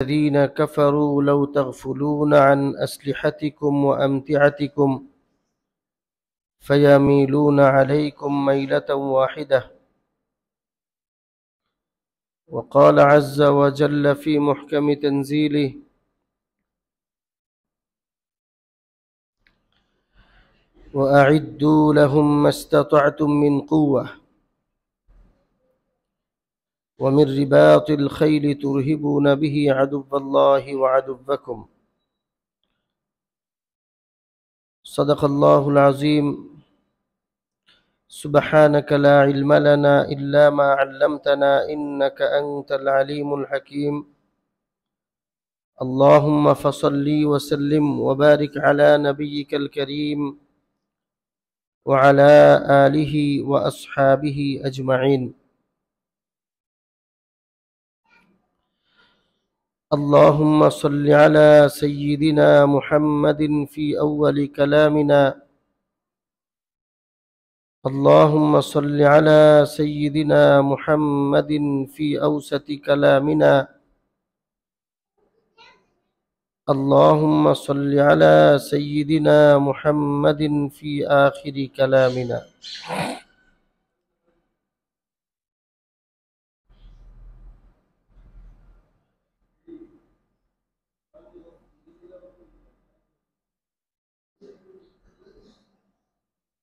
الذين كفروا لو تغفلون عن أسلحتكم وأمتعتكم فيميلون عليكم ميلة واحدة. وقال عز وجل في محكم تنزيله: وأعدوا لهم ما استطعتم من قوة ومن رباط الخيل ترهبون به عدو الله وعدوكم. صدق الله العظيم. سبحانك لا علم لنا إلا ما علمتنا إنك أنت العليم الحكيم. اللهم فصل وسلم وبارك على نبيك الكريم وعلى آله وأصحابه أجمعين. اللهم صل على سيدنا محمد في أول كلامنا. اللهم صل على سيدنا محمد في أوسط كلامنا. اللهم صل على سيدنا محمد في آخر كلامنا.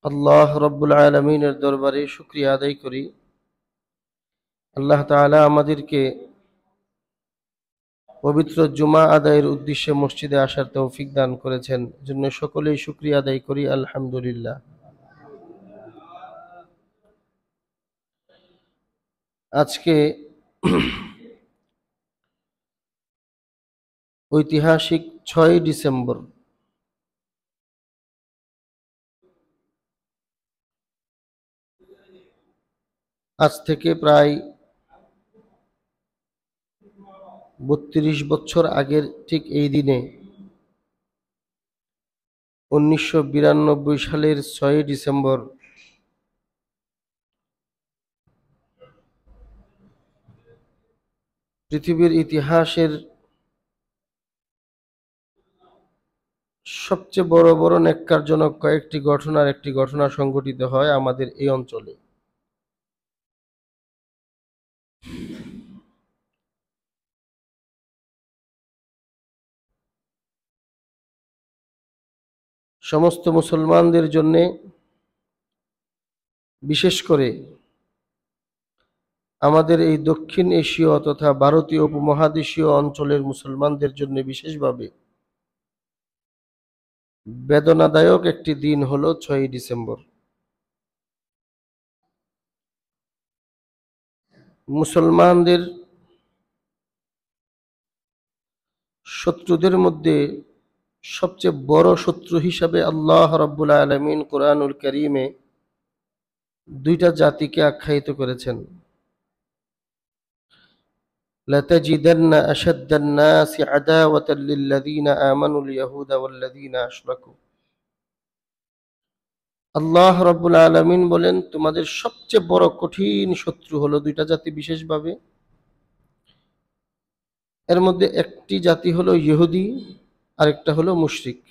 আল্লাহ রব্বুল আলামিনের দরবারে শুকরিয়া আদায় করি। আল্লাহ তাআলা আমাদেরকে পবিত্র জুমা আদায়ের উদ্দেশ্যে মসজিদে আসার তৌফিক দান করেছেন, জন্য সকলেই শুকরিয়া আদায় করি আলহামদুলিল্লাহ। আজকে ঐতিহাসিক 6 ডিসেম্বর। আজ থেকে প্রায় 32 বছর আগের ঠিক এই দিনে 1992 সালের 6 ডিসেম্বর পৃথিবীর ইতিহাসের সবচেয়ে বড় বড় নেক্কারজনক কয়েকটি ঘটনার একটি ঘটনা সংঘটিত হয় আমাদের এই অঞ্চলে। সমস্ত মুসলমানদের জন্য, বিশেষ করে আমাদের এই দক্ষিণ এশীয় তথা ভারতীয় উপমহাদেশীয় অঞ্চলের মুসলমানদের জন্য বিশেষভাবে বেদনাদায়ক একটি দিন হলো 6 ডিসেম্বর। মুসলমানদের শত্রুদের মধ্যে সবচেয়ে বড় শত্রু হিসাবে আল্লাহ রাব্বুল আলামিন কুরআনুল কারীমে দুইটা জাতিকে আখ্যায়িত করেছেন। লাতাজিদান্না আশাদ্দান নাসি আদাওয়াতাল লিল্লাযীনা আমানুল ইয়াহুদা ওয়াল্লাযীনা আশরাকু। আল্লাহ রাব্বুল আলামিন বলেন, তোমাদের সবচেয়ে বড় কঠিন শত্রু হলো দুইটা জাতি বিশেষভাবে। এর মধ্যে একটি জাতি হলো ইহুদি, আরেকটা হলো মুশরিক।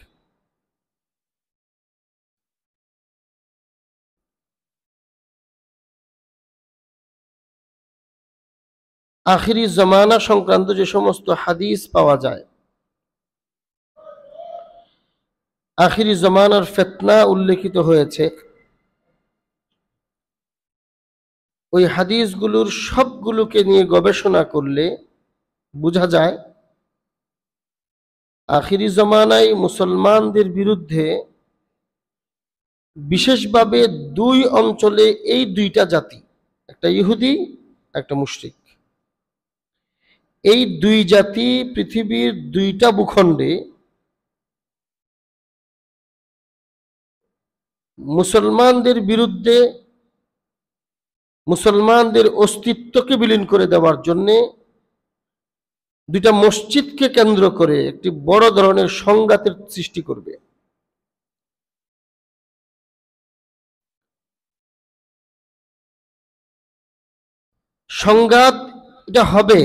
আখিরি জমানা সংক্রান্ত যে সমস্ত হাদিস পাওয়া যায়, আখিরি জমানার ফিতনা উল্লেখিত হয়েছে, ওই হাদিসগুলোর সবগুলোকে নিয়ে গবেষণা করলে বোঝা যায় আখিরি জমানায় মুসলমানদের বিরুদ্ধে বিশেষভাবে দুই অঞ্চলে এই দুইটা জাতি, একটা ইহুদি একটা মুশরিক, এই দুই জাতি পৃথিবীর দুইটা ভূখণ্ডে মুসলমানদের বিরুদ্ধে মুসলমানদের অস্তিত্বকে বিলীন করে দেওয়ার জন্য দুইটা মসজিদকে কেন্দ্র করে একটি বড় ধরনের সংঘাতের সৃষ্টি করবে। সংঘাত এটা হবে,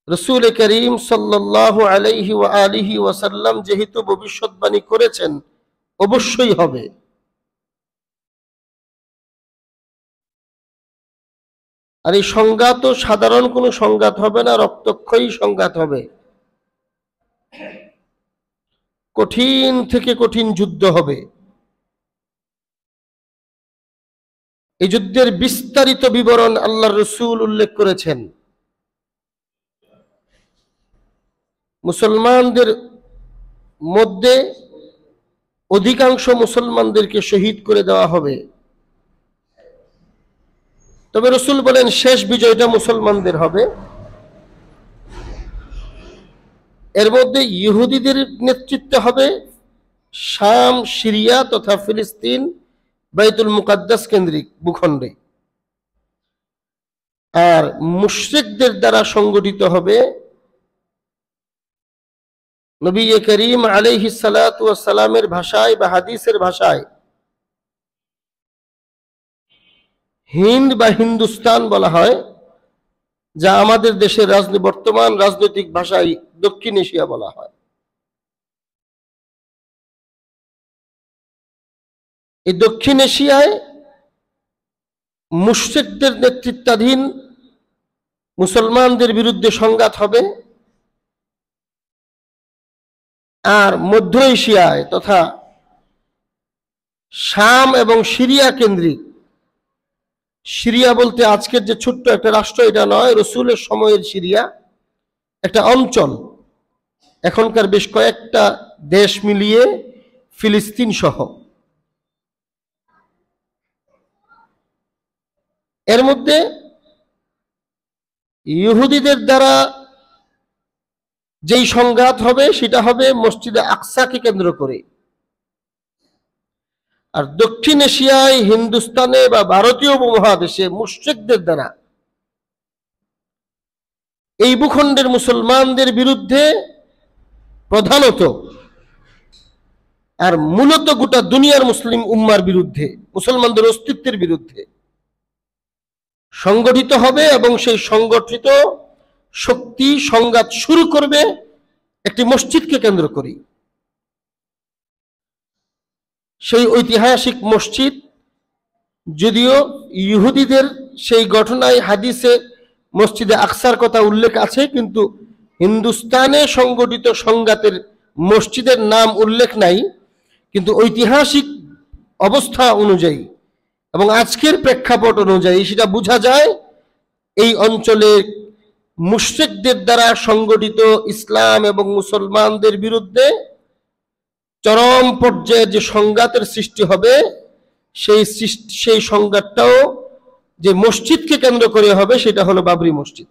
রাসূল করিম সাল্লাল্লাহু আলাইহি ওয়া আলিহি ওয়াসাল্লাম যেহেতু ভবিষ্যৎবাণী করেছেন অবশ্যই হবে। আর এই সংঘাত সাধারণ কোনো সংঘাত হবে না, রক্তক্ষয়ী সংঘাত হবে। কঠিন থেকে কঠিন যুদ্ধ হবে। এই যুদ্ধের বিস্তারিত বিবরণ আল্লাহর রাসূল উল্লেখ করেছেন। মুসলমানদের মধ্যে অধিকাংশ মুসলমানদেরকে শহীদ করে দেওয়া হবে। তবে রাসূল বলেন শেষ বিজয়টা মুসলমানদের হবে। এর মধ্যে ইহুদিদের নেতৃত্বে হবে শাম, সিরিয়া তথা ফিলিস্তিন, বাইতুল মুকাদ্দাস কেন্দ্রিক ভূখণ্ডে। আর মুশরিকদের দ্বারা সংগঠিত হবে নবী করিম আলাইহিস সালাতু ওয়াস সালামের ভাষায় বা হাদিসের ভাষায় হিন্দ বা হিন্দুস্তান বলা হয়, যা আমাদের দেশের বর্তমান রাজনৈতিক ভাষায় দক্ষিণ এশিয়া বলা হয়। এই দক্ষিণ এশিয়ায় মুশরিকদের নেতৃত্বাধীন মুসলমানদের বিরুদ্ধে সংঘাত হবে। আর মধ্য এশিয়ায় তথা শাম এবং সিরিয়া কেন্দ্রিক, সিরিয়া বলতে আজকের যে ছোট্ট একটা রাষ্ট্র এটা নয়, রাসূলের সময়ের সিরিয়া একটা অঞ্চল, এখনকার বেশ কয়েকটা দেশ মিলিয়ে ফিলিস্তিন সহ। এর মধ্যে ইহুদিদের দ্বারা যেই সংঘাত হবে সেটা হবে মসজিদে আকসাকে কেন্দ্র করে। আর দক্ষিণ এশিয়ায়, হিন্দুস্তানে বা ভারতীয় উপমহাদেশে মুশরিকদের দ্বারা এই ভূখণ্ডের মুসলমানদের বিরুদ্ধে প্রধানত আর মূলত গোটা দুনিয়ার মুসলিম উম্মার বিরুদ্ধে, মুসলমানদের অস্তিত্বের বিরুদ্ধে সংগঠিত হবে। এবং সেই সংগঠিত শক্তি সংঘাত শুরু করবে একটি মসজিদকে কেন্দ্র করে। সেই ঐতিহাসিক মসজিদ, যদিও ইহুদিদের সেই ঘটনায় হাদিসে মসজিদে আকসার কথা উল্লেখ আছে, কিন্তু হিন্দুস্তানে সংগঠিত সংঘাতের মসজিদের নাম উল্লেখ নাই। কিন্তু ঐতিহাসিক অবস্থা অনুযায়ী এবং আজকের প্রেক্ষাপট অনুযায়ী সেটা বোঝা যায় এই অঞ্চলে মুশরিকদের দ্বারা সংগঠিত ইসলাম এবং মুসলমানদের বিরুদ্ধে চরম পর্যায়ে যে সংঘাতের সৃষ্টি হবে, সেই সংঘাতটাও যে মসজিদকে কেন্দ্র করে হবে সেটা হলো বাবরি মসজিদ।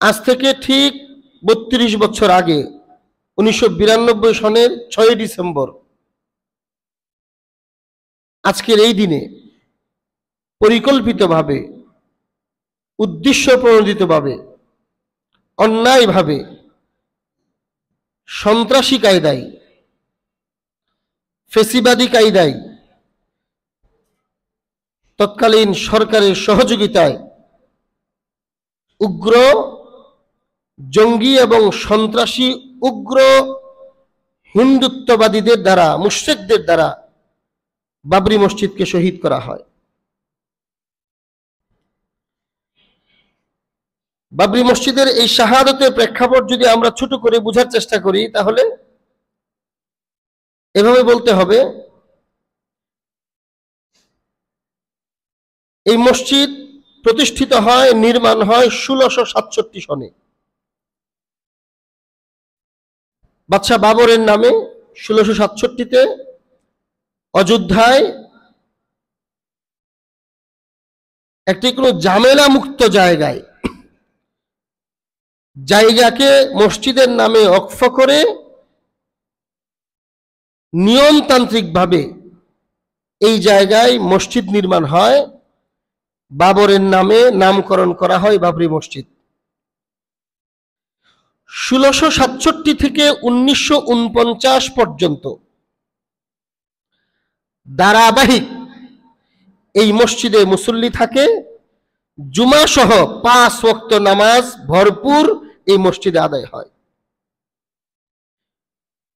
আজ থেকে ঠিক ৩২ বছর আগে ১৯৯২ সনের ৬ ডিসেম্বর আজকের এই দিনে পরিকল্পিতভাবে, উদ্দেশ্য প্রণোদিতভাবে, অন্যায়ভাবে, সন্ত্রাসী কায়দায়, ফেসিবাদী কায়দায়, তৎকালীন সরকারের সহযোগিতায় উগ্র, জঙ্গি এবং সন্ত্রাসী উগ্র হিন্দুত্ববাদীদের দ্বারা, মুশরিকদের দ্বারা বাবরি মসজিদকে শহীদ করা হয়। বাবরি মসজিদের এই শাহাদতের প্রেক্ষাপট যদি আমরা ছোট করে বোঝার চেষ্টা করি, তাহলে এভাবে বলতে হবে, এই মসজিদ প্রতিষ্ঠিত হয়, নির্মাণ হয় ১৬৬৭ সনে বাদশাহ বাবরের নামে। ১৬৬৭-তে অযোধ্যায় একটি কোনো ঝামেলা মুক্ত জায়গাকে মসজিদের নামে ওয়াকফ করে নিয়মতান্ত্রিকভাবে এই জায়গায় মসজিদ নির্মাণ হয়। বাবরের নামে নামকরণ করা হয় বাবরি মসজিদ। ১৬৬৭ থেকে ১৯৪৯ পর্যন্ত ধারাবাহিক এই মসজিদে মুসল্লি থাকে, জুমা সহ 5 ওয়াক্ত নামাজ ভরপুর এই মসজিদে আদায় হয়।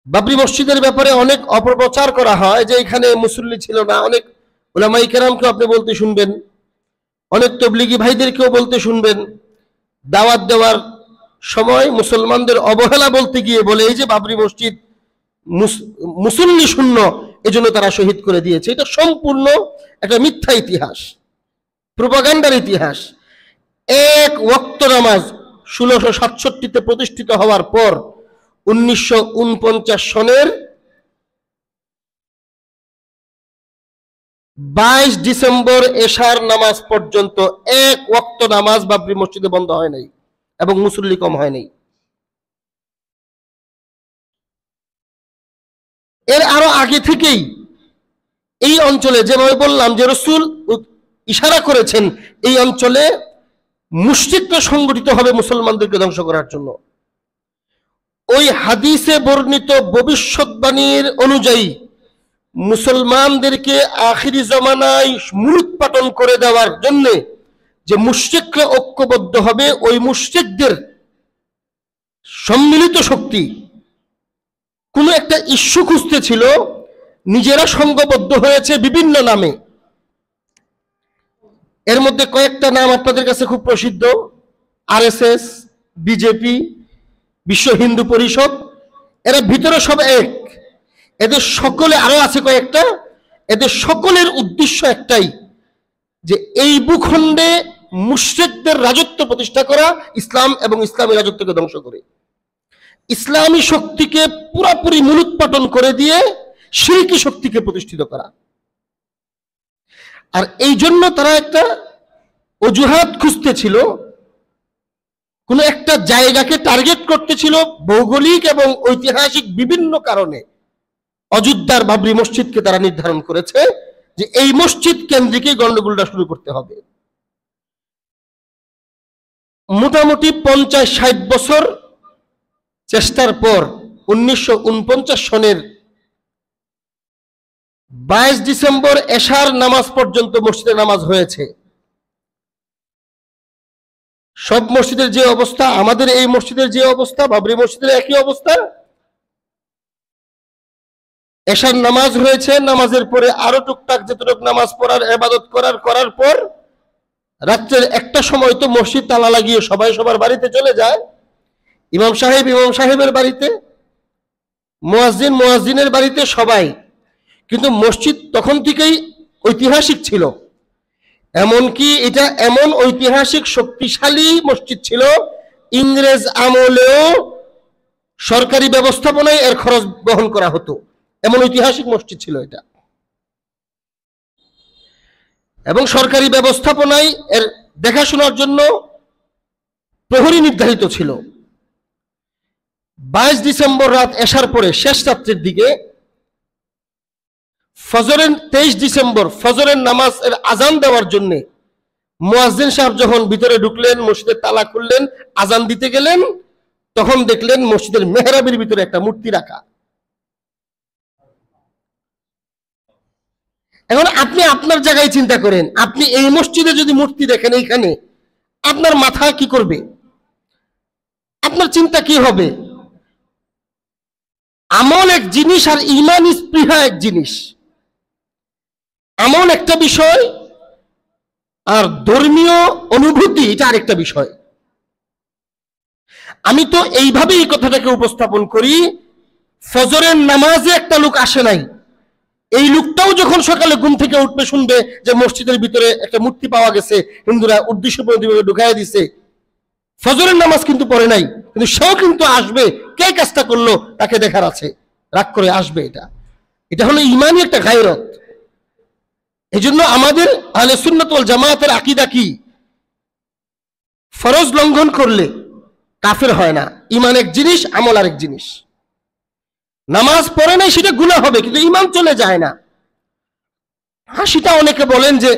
বাবরি মসজিদের ব্যাপারে অনেক অপপ্রচার করা হয় যে এখানে মুসল্লি ছিল না। অনেক উলামায়ে কেরামকেও আপনি বলতে শুনবেন, অনেক তবলিগি ভাইদেরকেও বলতে শুনবেন, দাওয়াত দেওয়ার সময় মুসলমানদের অবহেলা বলতে গিয়ে বলে এই যে বাবরি মসজিদ মুসল্লি শূন্য, এজন্য তারা শহীদ করে দিয়েছে। এটা সম্পূর্ণ একটা মিথ্যা ইতিহাস, প্রোপাগান্ডার ইতিহাস। এক ওয়াক্ত নামাজ 1667-তে প্রতিষ্ঠিত হওয়ার পর 1949 সনের 22 ডিসেম্বর এশার নামাজ পর্যন্ত এক ওয়াক্ত নামাজ বাবরি মসজিদে বন্ধ হয় নাই এবং মুসল্লি কম হয় নাই। এর আরো আগে থেকেই এই অঞ্চলে, যেভাবে বললাম যে রাসূল ইশারা করেছেন, এই অঞ্চলে মুশরিকরা সংগঠিত হবে মুসলমানদেরকে ধ্বংস করার জন্য। ওই হাদিসে বর্ণিত ভবিষ্যৎবাণীর অনুযায়ী মুসলমানদেরকে আখিরি জামানায় মূলোৎপাটন করে দেওয়ার জন্য যে মুশরিকরা ঐক্যবদ্ধ হবে, ওই মুশরিকদের সম্মিলিত শক্তি কোন একটা ইস্যু খুঁজতে ছিল, নিজেরা সংঘবদ্ধ হয়েছে বিভিন্ন নামে। এর মধ্যে কয়েকটা নাম আপনাদের কাছে খুব প্রসিদ্ধ: আরএসএস, বিজেপি, বিশ্ব হিন্দু পরিষদ। এরা ভিতরে সব এক, এদের সকলে, আরো আছে কয়েকটা, এদের সকলের উদ্দেশ্য একটাই, যে এই ভূখণ্ডে মুশরিকদের রাজত্ব প্রতিষ্ঠা করা, ইসলাম এবং ইসলামী রাজত্বকে ধ্বংস করে ইসলামী শক্তিকে পুরোপুরি মূলোৎপাটন করে দিয়ে শিরকি শক্তিকে প্রতিষ্ঠিত করা। আর এই জন্য তারা একটা অজুহাত খুঁজতেছিল, কোন একটা জায়গাকে টার্গেট করতেছিল ভৌগোলিক এবং ঐতিহাসিক বিভিন্ন কারণে। অযোধ্যার বাবরি মসজিদকে তারা নির্ধারণ করেছে যে এই মসজিদ কেন্দ্রিক গন্ডগোলটা শুরু করতে হবে। মোটামুটি 50-60 বছর চেষ্টার পর 1949 সনের 22 ডিসেম্বর এশার নামাজ পর্যন্ত মসজিদে নামাজ হয়েছে। সব মসজিদের যে অবস্থা, আমাদের এই মসজিদের যে অবস্থা, বাবরি মসজিদের একই অবস্থা। এশার নামাজ হয়েছে, নামাজের পরে আরো টুকটাক যেটুকু নামাজ পড়ার, ইবাদত করার পর রাত্রের একটা সময় তো মসজিদ তালা লাগিয়ে সবাই সবার বাড়িতে চলে যায়। ইমাম সাহেবের বাড়িতে, মুয়াজ্জিনের বাড়িতে, সবাই। কিন্তু মসজিদ তখন থেকেই ঐতিহাসিক ছিল, এমনকি এটা এমন ঐতিহাসিক শক্তিশালী মসজিদ ছিল, ইংরেজ আমলেও সরকারি ব্যবস্থাপনায় এর খরচ বহন করা হতো, এমন ঐতিহাসিক মসজিদ ছিল এটা। এবং সরকারি ব্যবস্থাপনায় এর দেখাশোনার জন্য প্রহরী নির্ধারিত ছিল। 22 ডিসেম্বর রাত এশার পরে শেষ রাত্রের দিকে ফজরের 23 ডিসেম্বর ফজরের নামাজ এর আজান দেওয়ার জন্য মুয়াজ্জিন সাহেব যখন ভিতরে ঢুকলেন, মসজিদের তালা খুললেন, আজান দিতে গেলেন, তখন দেখলেন মসজিদের মেহরাবের ভিতরে একটা মূর্তি রাখা। এখন আপনি আপনার জায়গায় চিন্তা করেন, আপনি এই মসজিদে যদি মূর্তি দেখেন, এইখানে আপনার মাথা কি করবে? আপনার চিন্তা কি হবে? আমল এক জিনিস আর ঈমান স্পৃহা এক জিনিস। আমল একটা বিষয় আর ধর্মীয় অনুভূতি এটা আরেকটা বিষয়। আমি তো এইভাবে এই কথাটাকে উপস্থাপন করি, ফজরের নামাজে একটা লোক আসে নাই, এই লোকটাও যখন সকালে ঘুম থেকে উঠবে, শুনবে যে মসজিদের ভিতরে একটা মূর্তি পাওয়া গেছে, হিন্দুরা উদ্দেশ্যপ্রণোদিতভাবে ঢুকাইয়া দিছে, ফজরের নামাজ কিন্তু পড়ে নাই, কিন্তু সেও কিন্তু আসবে, কে কাজটা করলো তাকে দেখার আছে, রাগ করে আসবে। এটা হলো ঈমানি একটা গায়রত। এই জন্য আমাদের আহলে সুন্নাত ওয়াল জামাতের আকীদা কি? ফরজ লঙ্ঘন করলে কাফের হয় না। ঈমান এক জিনিস, আমল আরেক জিনিস। নামাজ পড়ে নাই সেটা গুনাহ হবে, কিন্তু ঈমান চলে যায় না। হ্যাঁ, সেটা অনেকে বলেন যে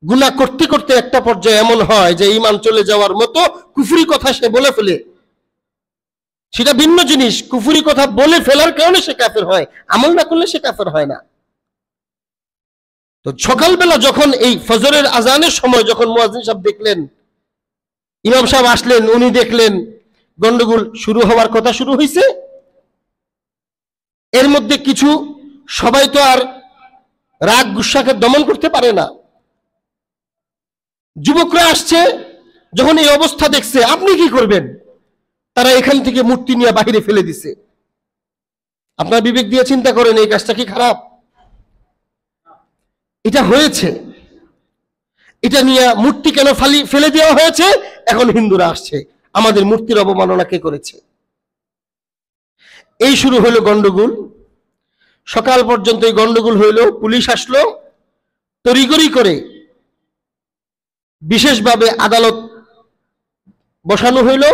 গুনাহ করতে করতে একটা পর্যায়ে এমন হয় যে ঈমান চলে যাওয়ার মতো কুফরি কথা সে বলে ফেলে, সেটা ভিন্ন জিনিস। কুফরি কথা বলে ফেলার কারণে সে কাফের হয়, আমল না করলে সে কাফের হয় না। তো সকালবেলা যখন এই ফজরের আজানের সময় যখন মুয়াজ্জিন সাহেব দেখলেন, ইমাম সাহেব আসলেন, উনি দেখলেন গন্ডগোল শুরু হওয়ার কথা শুরু হয়েছে। এর মধ্যে কিছু, সবাই তো আর রাগ গুসাকে দমন করতে পারে না। যুবকরা আসছে, যখন এই অবস্থা দেখছে, আপনি কি করবেন? তারা এখান থেকে মূর্তি নিয়ে বাহিরে ফেলে দিছে। আপনার বিবেক দিয়ে চিন্তা করেন, এই কাজটা কি খারাপ? এটা হয়েছে, এটা নিয়ে মূর্তি কেন ফেলে দেওয়া হয়েছে? এখন হিন্দুরা আসছে, আমাদের মূর্তির অবমাননা কে করেছে? এই শুরু হলো গন্ডগোল। সকাল পর্যন্ত এই গন্ডগোল হইল। পুলিশ আসলো, তড়িঘড়ি করে বিশেষভাবে আদালত বসানো হইল।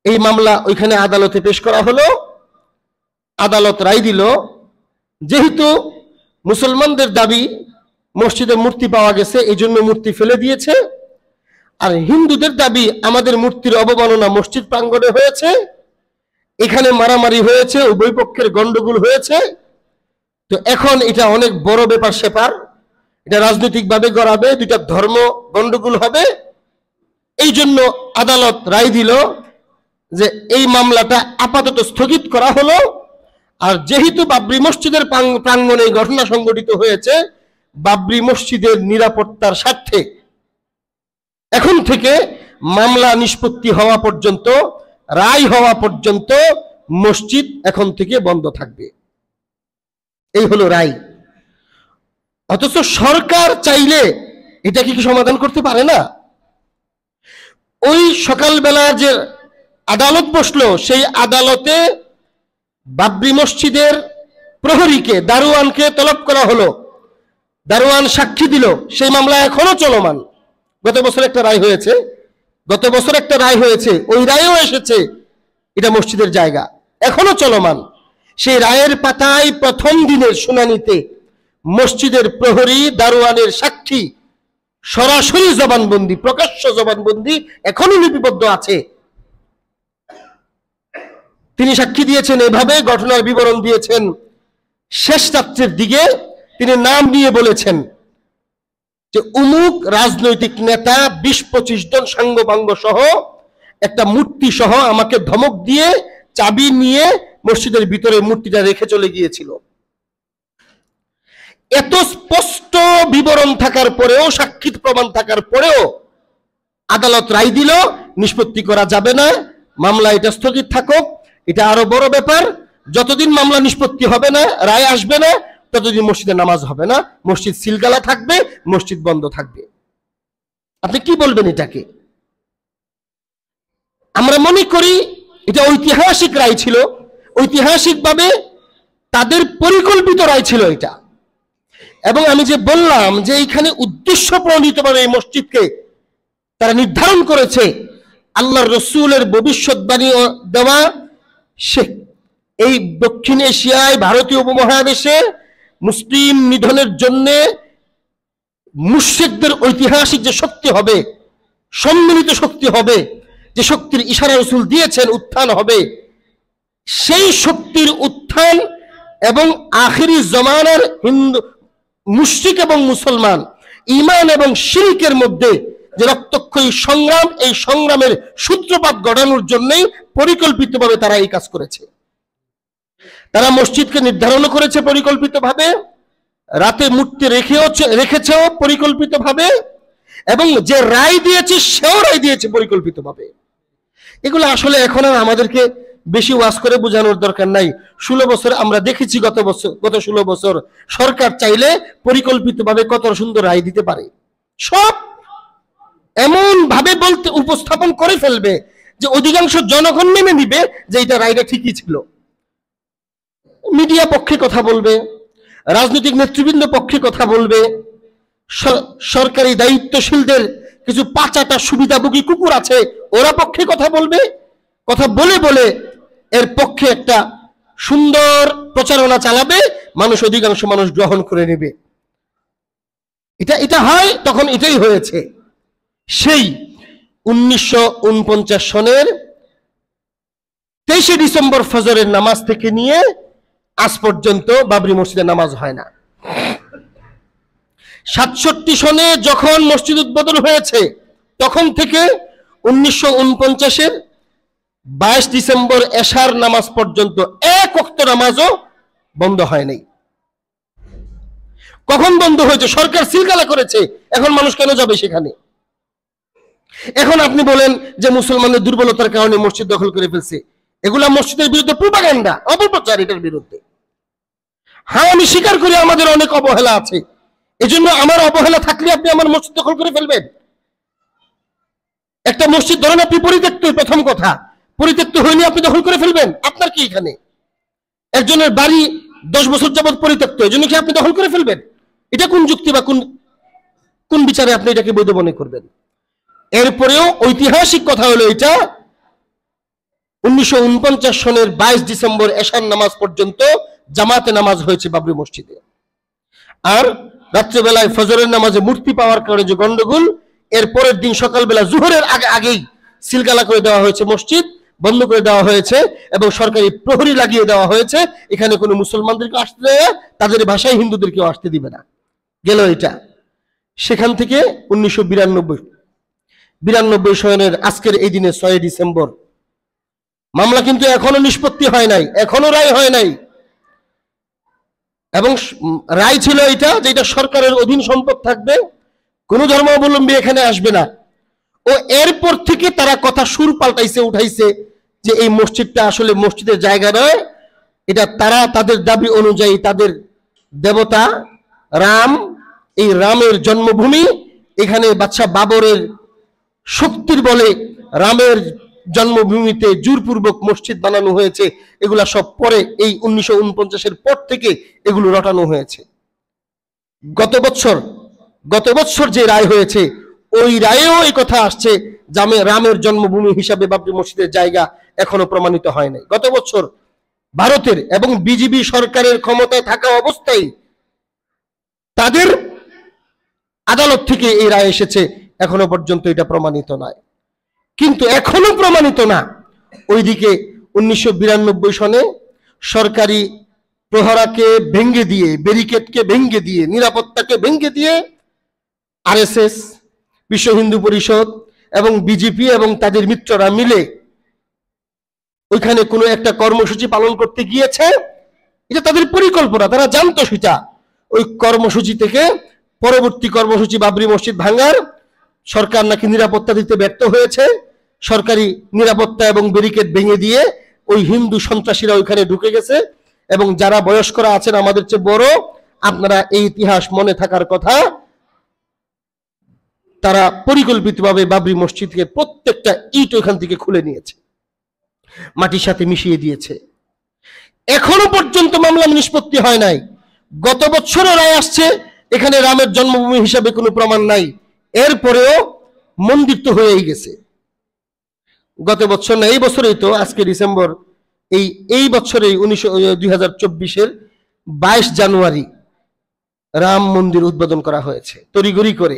এই মামলা ওইখানে আদালতে পেশ করা হলো। আদালত রায় দিল, যেহেতু মুসলমানদের দাবি মসজিদে মূর্তি পাওয়া গেছে, এই জন্য মূর্তি ফেলে দিয়েছে, আর হিন্দুদের দাবি আমাদের মূর্তির অবমাননা মসজিদ প্রাঙ্গণে হয়েছে, এখানে মারামারি হয়েছে, উভয় পক্ষের গন্ডগোল হয়েছে, তো এখন এটা অনেক বড় ব্যাপার সেপার, এটা রাজনৈতিকভাবে গড়াবে, দুইটা ধর্ম গন্ডগোল হবে। এই জন্য আদালত রায় দিল যে এই মামলাটা আপাতত স্থগিত করা হলো। আর যেহেতু বাবরি মসজিদের প্রাঙ্গণে ঘটনা সংঘটিত হয়েছে, বাবরি মসজিদের নিরাপত্তার স্বার্থে এখন থেকে মামলা নিষ্পত্তি হওয়া পর্যন্ত, রায় হওয়া পর্যন্ত মসজিদ এখন থেকে বন্ধ থাকবে। এই হলো রায়। অথচ সরকার চাইলে এটা কি সমাধান করতে পারে না? ওই সকালবেলা যে আদালত বসলো, সেই আদালতে বাবরি মসজিদের প্রহরীকে, দারোয়ানকে তলব করা হলো। দারোয়ান সাক্ষী দিল, সেই মামলা এখনো চলমান। গত বছর একটা রায় হয়েছে, ওই রায়েও এসেছে এটা মসজিদের জায়গা, এখনো চলমান। সেই রায়ের পাতায় প্রথম দিনের শুনানিতে মসজিদের প্রহরী, দারোয়ানের সাক্ষী সরাসরি জবানবন্দি, প্রকাশ্য জবানবন্দি এখনো লিপিবদ্ধ আছে। তিনি সাক্ষী দিয়েছেন এভাবে, ঘটনার বিবরণ দিয়েছেন। শেষ রাত্রের দিকে তিনি নাম নিয়ে বলেছেন যে উমুক রাজনৈতিক নেতা 20-25 জন সাঙ্গপাঙ্গ সহ একটা মূর্তি সহ আমাকে ধমক দিয়ে চাবি নিয়ে মসজিদের ভিতরে মূর্তিটা রেখে চলে গিয়েছিল। এত স্পষ্ট বিবরণ থাকার পরেও, সাক্ষী প্রমাণ থাকার পরেও আদালত রায় দিল নিষ্পত্তি করা যাবে না, মামলা এটা স্থগিত থাকুক। এটা আরো বড় ব্যাপার, যতদিন মামলা নিষ্পত্তি হবে না, রায় আসবে না, ততদিন মসজিদে নামাজ হবে না, মসজিদ সিলগালা থাকবে, মসজিদ বন্ধ থাকবে। আপনি কি বলবেন এটাকে? আমরা মনে করি এটা ঐতিহাসিক রায় ছিল, ঐতিহাসিকভাবে তাদের পরিকল্পিত রায় ছিল এটা। এবং আমি যে বললাম যে এইখানে উদ্দেশ্য প্রণীতভাবে এই মসজিদকে তারা নির্ধারণ করেছে, আল্লাহর রসুলের ভবিষ্যৎবাণী দেওয়া, সে এই দক্ষিণ এশিয়ায়, ভারতীয় উপমহাদেশে মুসলিম নিধনের জন্য মুশরিকদের ঐতিহাসিক যে শক্তি হবে, সম্মিলিত শক্তি হবে, যে শক্তির ইশারা রসুল দিয়েছেন উত্থান হবে, সেই শক্তির উত্থান এবং আখিরি জমানার হিন্দু, মুশরিক এবং মুসলমান, ঈমান এবং শিরকের মধ্যে যে রক্তক্ষয়ী সংগ্রাম, এই সংগ্রামের সূত্রপাত ঘটানোর জন্যই পরিকল্পিতভাবে তারা এই কাজ করেছে। তারা মসজিদকে নির্ধারণ করেছে পরিকল্পিতভাবে, রাতে মূর্তি রেখেছেও পরিকল্পিতভাবে, এবং যে রায় দিয়েছে সেও রায় দিয়েছে পরিকল্পিতভাবে। এগুলো আসলে এখন আর আমাদেরকে বেশি ওয়াজ করে বোঝানোর দরকার নাই। 16 বছর আমরা দেখেছি, গত 16 বছর সরকার চাইলে পরিকল্পিতভাবে কত সুন্দর রায় দিতে পারে। সব এমন ভাবে বলতে উপস্থাপন করে ফেলবে যে অধিকাংশ জনগণ মেনে নিবে যে এটা রায়টা ঠিকই ছিল। মিডিয়া পক্ষে কথা বলবে, রাজনৈতিক নেতৃবৃন্দ পক্ষে কথা বলবে, সরকারি দায়িত্বশীলদের কিছু পাচাটা সুবিধাভোগী কুকুর আছে, ওরা পক্ষে কথা বলবে। কথা বলে বলে এর পক্ষে একটা সুন্দর প্রচারণা চালাবে, অধিকাংশ মানুষ গ্রহণ করে নেবে। এটা হয়, তখন এটাই হয়েছে। সেই 1949 সনের 23শে ডিসেম্বর ফজরের নামাজ থেকে নিয়ে আজ পর্যন্ত বাবরি মসজিদে নামাজ হয় না। 67 সনে যখন মসজিদ উদ্বোধন হয়েছে তখন থেকে 1949-এর 22 ডিসেম্বর এশার নামাজ পর্যন্ত এক ওয়াক্ত নামাজও বন্ধ হয় নাই। কখন বন্ধ হয়েছে? সরকার সিলগালা করেছে, এখন মানুষ কেন যাবে সেখানে? এখন আপনি বলেন যে মুসলমানদের দুর্বলতার কারণে মসজিদ দখল করে ফেলছে, এগুলা মসজিদের বিরুদ্ধে প্রোপাগান্ডা, অপপ্রচার এটার বিরুদ্ধে। হ্যাঁ, আমি স্বীকার করি আমাদের অনেক অবহেলা আছে, এজন্য আমার অবহেলা থাকলে আপনি আমার মসজিদ দখল করে ফেলবেন? একটা মসজিদ ধরেন আপনি পরিত্যক্ত, প্রথম কথা পরিত্যক্ত হইলে আপনি দখল করে ফেলবেন? আপনার কি এখানে? একজনের বাড়ি 10 বছর যাবত পরিত্যক্ত, এজন্য কি আপনি দখল করে ফেলবেন? এটা কোন যুক্তি বা কোন বিচারে আপনি এটাকে বৈধ মনে করবেন? এরপরেও ঐতিহাসিক কথা হলো এটা, 1949 সনের 22 ডিসেম্বর এশার নামাজ পর্যন্ত জামাতে নামাজ হয়েছে বাবরি মসজিদে। আর রাত্রেবেলায় ফজরের নামাজে মূর্তি পাওয়ার কারণে যে গন্ডগোল, এর পরের দিন সকালবেলা জোহরের আগেই সিলগালা করে দেওয়া হয়েছে, মসজিদ বন্ধ করে দেওয়া হয়েছে এবং সরকারি প্রহরী লাগিয়ে দেওয়া হয়েছে। এখানে কোনো মুসলমানদেরকে আসতে দেয়, তাদের ভাষায় হিন্দুদেরকেও আসতে দিবে না। গেল এটা। সেখান থেকে 1992 সনের আজকের এই দিনে 6 ডিসেম্বর মামলা কিন্তু এখনো নিষ্পত্তি হয় নাই, এখনো রায় হয় নাই। এবং রায় ছিল এটা যে এটা সরকারের অধীন সম্পদ থাকবে, কোনো ধর্মাবলম্বী এখানে আসবে না। ও এরপর থেকে তারা কথা সুর পাল্টাইছে, উঠাইছে যে এই মসজিদটা আসলে মসজিদের জায়গা নয়, এটা তারা তাদের দাবি অনুযায়ী তাদের দেবতা রাম, এই রামের জন্মভূমি, এখানে বাদশা বাবরের শক্তির বলে রামের জন্মভূমিতে জোরপূর্বক মসজিদ বানানো হয়েছে। এগুলা সব পরে এই 1949-এর পর থেকে এগুলো রটানো হয়েছে। গত বছর যে রায় হয়েছে ওই রায়েও এই কথা আসছে যে রামের জন্মভূমি হিসাবে বাবরি মসজিদের জায়গা এখনো প্রমাণিত হয় নাই। গত বছর ভারতের এবং বিজেপি সরকারের ক্ষমতায় থাকা অবস্থায় তাদের আদালত থেকে এই রায় এসেছে, এখনো পর্যন্ত এটা প্রমাণিত নয়। কিন্তু এখনো প্রমাণিত না, ওইদিকে 1992 সনে সরকারি প্রহরাকে ভেঙ্গে দিয়ে, ব্যারিকেডকে ভেঙ্গে দিয়ে, নিরাপত্তাকে ভেঙ্গে দিয়ে আরএসএস, বিশ্ব হিন্দু পরিষদ এবং বিজেপি এবং তাদের মিত্ররা মিলে ওইখানে কোনো একটা কর্মসূচি পালন করতে গিয়েছে। এটা তাদের পরিকল্পনা, তারা জানতো সেটা। ওই কর্মসূচি থেকে পরবর্তী কর্মসূচি বাবরি মসজিদ ভাঙার, সরকার নাকি নিরাপত্তা দিতে ব্যর্থ হয়েছে, সরকারি নিরাপত্তা এবং ব্যারিকেড ভেঙে দিয়ে ওই হিন্দু সন্ত্রাসীরা ওইখানে ঢুকে গেছে। এবং যারা বয়স্করা আছেন আমাদের চেয়ে বড়, আপনারা এই ইতিহাস মনে থাকার কথা, তারা পরিকল্পিতভাবে বাবরি মসজিদকে প্রত্যেকটা ইট ওইখান থেকে খুলে নিয়েছে, মাটির সাথে মিশিয়ে দিয়েছে। এখনো পর্যন্ত মামলা নিষ্পত্তি হয় নাই। গত বছরও রায় আসছে এখানে রামের জন্মভূমি হিসাবে কোনো প্রমাণ নাই, এরপরেও মন্দির তো হয়েই গেছে। গত বছর না, এই বছরেই তো, আজকে ডিসেম্বর, এই বছরেই 2024-এর 22 জানুয়ারি রাম মন্দির উদ্বোধন করা হয়েছে তড়িঘড়ি করে।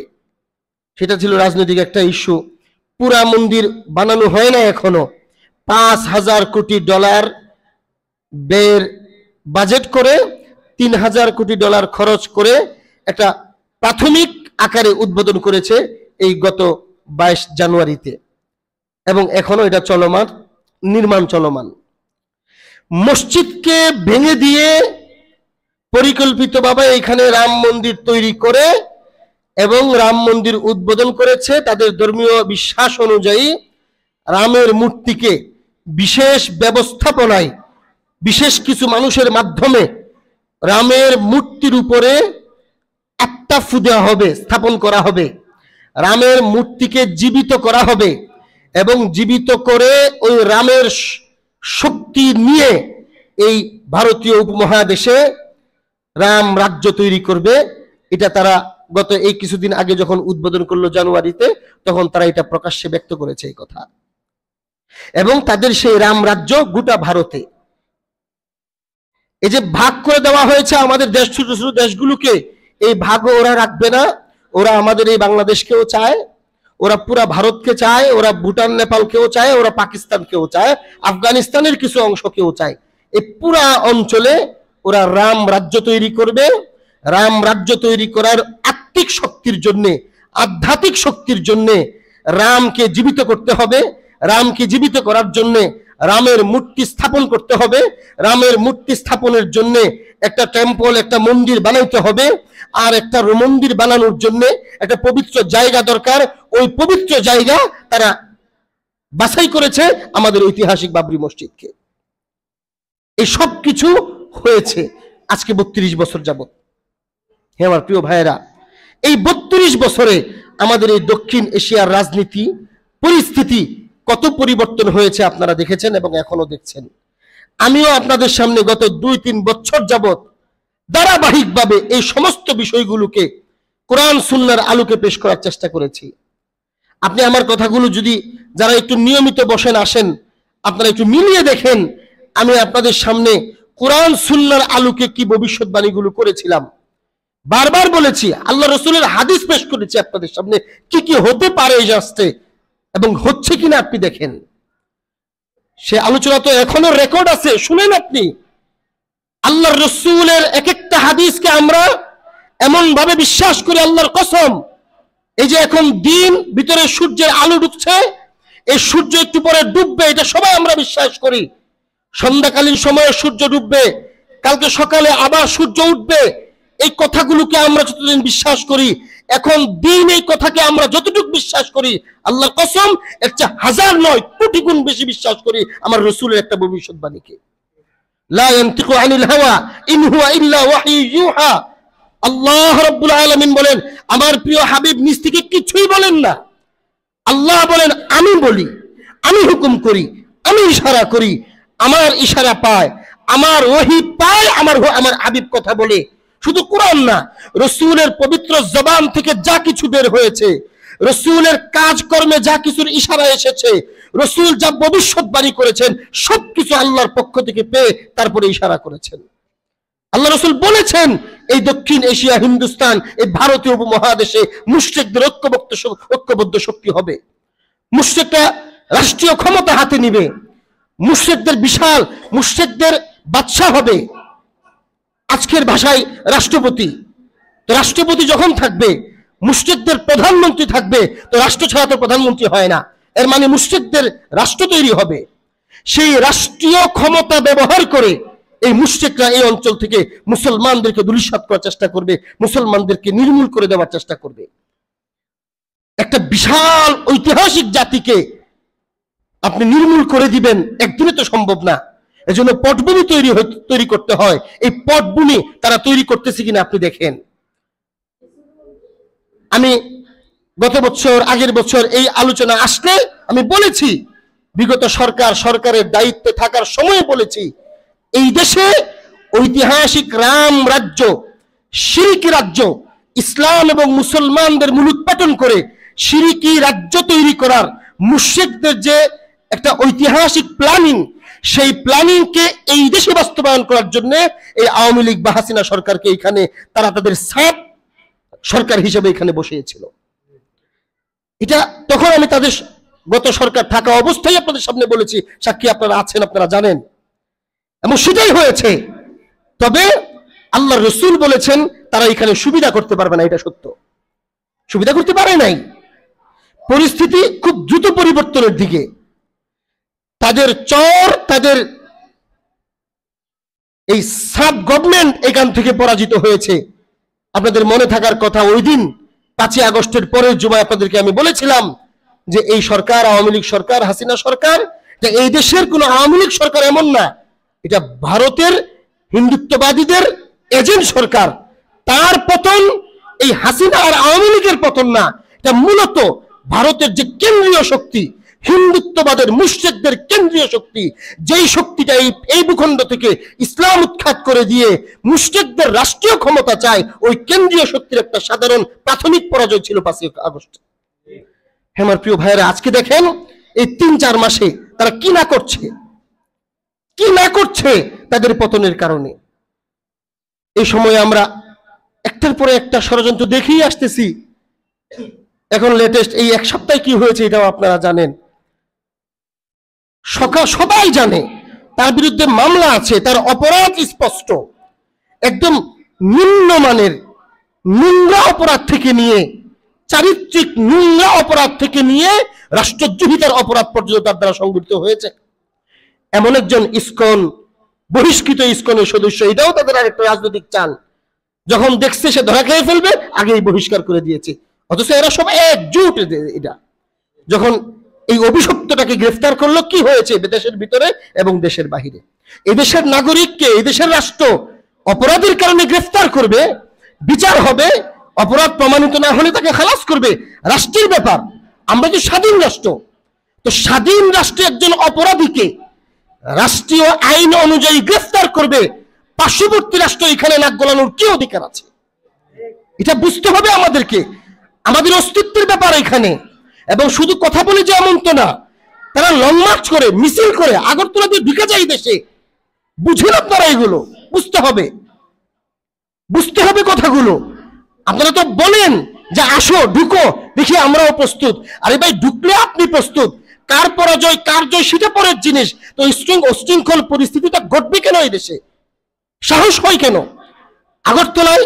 সেটা ছিল রাজনৈতিক একটা ইস্যু। পুরা মন্দির বানানো হয় না এখনো। $5,000 কোটি ব্যয়ের বাজেট করে, $3,000 কোটি খরচ করে একটা প্রাথমিক আকারে উদ্বোধন করেছে এই গত 22 জানুয়ারিতে, এবং এখনো এটা চলমান, নির্মাণ চলমান। মসজিদকে ভেঙে দিয়ে পরিকল্পিতভাবে এখানে রাম মন্দির তৈরি করে এবং রাম মন্দির উদ্বোধন করেছে। তাদের ধর্মীয় বিশ্বাস অনুযায়ী রামের মূর্তিকে বিশেষ ব্যবস্থাপনায় বিশেষ কিছু মানুষের মাধ্যমে রামের মূর্তির উপরে আত্মা ফুদা হবে, স্থাপন করা হবে। রামের মূর্তিকে জীবিত করা হবে এবং জীবিত করে ওই রামের শক্তি নিয়ে এই ভারতীয় উপমহাদেশে রাম রাজ্য তৈরি করবে। এটা তারা গত এই কিছুদিন আগে যখন উদ্বোধন করলো জানুয়ারিতে, তখন তারা এটা প্রকাশ্যে ব্যক্ত করেছে এই কথা। এবং তাদের সেই রাম রাজ্য গোটা ভারতে, এই যে ভাগ করে দেওয়া হয়েছে আমাদের দেশ, ছোট ছোট দেশগুলোকে, এই ভাগও ওরা রাখবে না। ওরা আমাদের এই বাংলাদেশকেও চায়, ওরা পুরা ভারতকে চায়, ওরা ভুটান নেপালকেও চায়, ওরা পাকিস্তানকেও চায়, আফগানিস্তানের কিছু অংশকেও চায়। এই পুরা অঞ্চলে ওরা রাম রাজ্য তৈরি করবে। রাম রাজ্য তৈরি করার তাত্ত্বিক শক্তির জন্য, আধ্যাত্মিক শক্তির জন্য রামকে জীবিত করতে হবে। রামকে জীবিত করার জন্য রামের মূর্তি স্থাপন করতে হবে। রামের মূর্তি স্থাপনের জন্য একটা টেম্পল, একটা মন্দির বানাইতে হবে। আর একটা মন্দির বানানোর জন্য একটা পবিত্র জায়গা দরকার। ওই পবিত্র জায়গা তারা বাছাই করেছে আমাদের ঐতিহাসিক বাবরি মসজিদকে। এই সব কিছু হয়েছে আজকে 32 বছর যাবত। হে আমার প্রিয় ভাইয়েরা, এই 32 বছরে আমাদের এই দক্ষিণ এশিয়ার রাজনীতি পরিস্থিতি কত পরিবর্তন হয়েছে আপনারা দেখেছেন এবং এখনো দেখছেন। আমিও আপনাদের সামনে গত 2-3 বছর যাবত ধারাবাহিকভাবে এই সমস্ত বিষয়গুলোকে কোরআন সুন্নাহর আলোকে পেশ করার চেষ্টা করেছি। আপনি আমার কথাগুলো যদি যারা একটু নিয়মিত বসেন আসেন, আপনারা একটু মিলিয়ে দেখেন আমি আপনাদের সামনে কোরআন সুন্নাহর আলোকে কি ভবিষ্যৎবাণীগুলো করেছিলাম। বারবার বলেছি, আল্লাহ রসুলের হাদিস পেশ করেছি আপনাদের সামনে কি কি হতে পারে এই রাষ্ট্রে এবং হচ্ছে কিনা আপনি দেখেন। সে আলোচনা তো এখনো রেকর্ড আছে, শুনেন আপনি। আল্লাহ রসুলের এক একটা হাদিসকে আমরা এমন ভাবে বিশ্বাস করি, আল্লাহর কসম। এই যে এখন দিন ভিতরে সূর্যের আলো ঢুকছে, এই সূর্য একটু পরে ডুববে, এটা সবাই আমরা বিশ্বাস করি। সন্ধ্যাকালীন সময়ে সূর্য ডুববে, কালকে সকালে আবার সূর্য উঠবে। এই কথাগুলোকে আমরা যতদিন বিশ্বাস করি, এখন দিন এই কথাকে আমরা যতটুকু বিশ্বাস করি, আল্লাহর কসম এর চেয়ে 1000 নয় কোটি গুণ বেশি বিশ্বাস করি আমার রসুলের একটা ভবিষ্যৎবাণীকে। লা ইয়ানতিকু আনিল হাওয়া ইন হুয়া ইল্লা ওয়াহয়ু ইউহা। আল্লাহ রাব্বুল আলামিন বলেন, আমার প্রিয় হাবিব নিজ থেকে কিছুই বলেন না। আল্লাহ বলেন, আমি বলি, আমি হুকুম করি, আমি ইশারা করি, আমার ইশারা পায়, আমার ওহী পায়, আমার হাবিব কথা বলে। শুধু কোরআন না, রসুলের পবিত্র জবান থেকে যা কিছু বের হয়েছে, রসুলের কাজকর্মে যা কিছুর ইশারা এসেছে, রসুল যা ভবিষ্যৎবাণী করেছেন, সবকিছু আল্লাহর পক্ষ থেকে পেয়ে তারপরে ইশারা করেছেন। আল্লাহ রসুল বলেছেন এই দক্ষিণ এশিয়া, হিন্দুস্তান, এই ভারতীয় উপমহাদেশে মুশরিকদের ঐক্যবদ্ধ শক্তি হবে। মুশরিকরা রাষ্ট্রীয় ক্ষমতা হাতে নিবে, মুশরিকদের বিশাল, মুশরিকদের বাদশা হবে। আজকের ভাষায় রাষ্ট্রপতি। তো রাষ্ট্রপতি যখন থাকবে, মুশরিকদের প্রধানমন্ত্রী থাকবে, তো রাষ্ট্র ছাড়া তো প্রধানমন্ত্রী হয় না। এর মানে মুশরিকদের রাষ্ট্র তৈরি হবে। সেই রাষ্ট্রীয় ক্ষমতা ব্যবহার করে এই মুশরিকরা এই অঞ্চল থেকে মুসলমানদেরকে ধূলিসাৎ করার চেষ্টা করবে, মুসলমানদেরকে নির্মূল করে দেওয়ার চেষ্টা করবে। একটা বিশাল ঐতিহাসিক জাতিকে আপনি নির্মূল করে দিবেন, একদিনে তো সম্ভব না। এজন্য পটভূমি তৈরি করতে হয়। এই পটভূমি তারা তৈরি করতেছে কিনা আপনি দেখেন। আমি গত বছর, আগের বছর এই আলোচনা আসলে আমি বলেছি, বিগত সরকারের দায়িত্বে থাকার সময় বলেছি, এই দেশে ঐতিহাসিক রাম রাজ্য, শিরকি রাজ্য, ইসলাম এবং মুসলমানদের মূলোৎপাটন করে শিরকি রাজ্য তৈরি করার মুশরিকদের যে একটা ঐতিহাসিক প্ল্যানিং, সেই প্ল্যানিংকে এই দেশে বাস্তবায়ন করার জন্য এই আওয়ামী লীগ বা হাসিনা সরকারকে এখানে তারা তাদের সাব সরকার হিসেবে এখানে বসিয়েছিল। এটা তখন আমি তাদের গত সরকার থাকা অবস্থায় আপনাদের সামনে বলেছি, সাক্ষী আপনারা আছেন, আপনারা জানেন, এবং সেটাই হয়েছে। তবে আল্লাহ রসুল বলেছেন তারা এখানে সুবিধা করতে পারবে না, এটা সত্য। সুবিধা করতে পারে নাই। পরিস্থিতি খুব দ্রুত পরিবর্তনের দিকে। তাদের তাদের এই সাব গভর্নমেন্ট এখান থেকে পরাজিত হয়েছে। আপনাদের মনে থাকার কথা, ওই দিন 5ই আগস্টের পরের জুমায় আপনাদেরকে আমি বলেছিলাম যে এই সরকার, আওয়ামী লীগ সরকার, হাসিনা সরকার, এই দেশের কোন আওয়ামী লীগ সরকার এমন না, এটা ভারতের হিন্দুত্ববাদীদের এজেন্ট সরকার। তার পতন এই হাসিনা আর আওয়ামী লীগের পতন না, এটা মূলত ভারতের যে কেন্দ্রীয় শক্তি, হিন্দুত্ববাদের মুশরিকদের কেন্দ্রীয় শক্তি, যেই শক্তিটা এই ভূখণ্ড থেকে ইসলাম উৎখাত করে দিয়ে মুশরিকদের রাষ্ট্রীয় ক্ষমতা চায়, ওই কেন্দ্রীয় শক্তির একটা সাধারণ প্রাথমিক পরাজয় ছিল 5ই আগস্ট। হ্যাঁ আমার প্রিয় ভাইয়েরা, আজকে দেখেন এই 3-4 মাসে তারা কি না করছে তাদের পতনের কারণে। এই সময়ে আমরা একটার পরে একটা ষড়যন্ত্র দেখেই আসতেছি। এখন লেটেস্ট এই 1 সপ্তাহে কি হয়েছে এটাও আপনারা জানেন, সবাই জানে। তার বিরুদ্ধে মামলা আছে, তার অপরাধ স্পষ্ট, একদম নিম্নমানের নোংরা অপরাধ থেকে নিয়ে, চারিত্রিক নোংরা অপরাধ থেকে নিয়ে রাষ্ট্রদ্রোহিতার অপরাধ পর্যন্ত তার দ্বারা সংঘটিত হয়েছে। এমন একজন ইসকন বহিষ্কৃত ইসকনের সদস্য, এটাও তাদের আরেকটা রাজনৈতিক চাল। যখন দেখছে সে ধরা খেয়ে ফেলবে, আগেই বহিষ্কার করে দিয়েছে। অথচ এরা সব একজোট। এটা যখন এই অভিশপ্তটাকে গ্রেফতার করলো, কি হয়েছে দেশের ভিতরে এবং দেশের বাহিরে? এদেশের নাগরিককে, এদেশের রাষ্ট্র অপরাধের কারণে গ্রেফতার করবে, বিচার হবে, অপরাধ প্রমাণিত না হলে তাকে খালাস করবে, রাষ্ট্রের ব্যাপার। আমরা যে স্বাধীন রাষ্ট্র, তো স্বাধীন রাষ্ট্রে একজন অপরাধীকে রাষ্ট্রীয় আইন অনুযায়ী গ্রেফতার করবে, পার্শ্ববর্তী রাষ্ট্র এখানে নাক গলানোর কি অধিকার আছে? এটা বুঝতে হবে আমাদেরকে। আমাদের অস্তিত্বের ব্যাপার এখানে। এবং শুধু কথা বলে যে এমন তো না, তারা লং মার্চ করে, মিছিল করে আগরতলা দিয়ে ঢুকে যায় দেশে। বুঝেন আপনারা? এগুলো বুঝতে হবে, বুঝতে হবে কথাগুলো। আপনারা তো বলেন যে আসো ঢুকো, দেখি আমরাও প্রস্তুত। আরে ভাই, ঢুকলে আপনি প্রস্তুত, কার পরাজয় কার জয় সেটা পরের জিনিস। তো অশৃঙ্খল পরিস্থিতিটা ঘটবে কেন এই দেশে? সাহস হয় কেন? আগরতলায়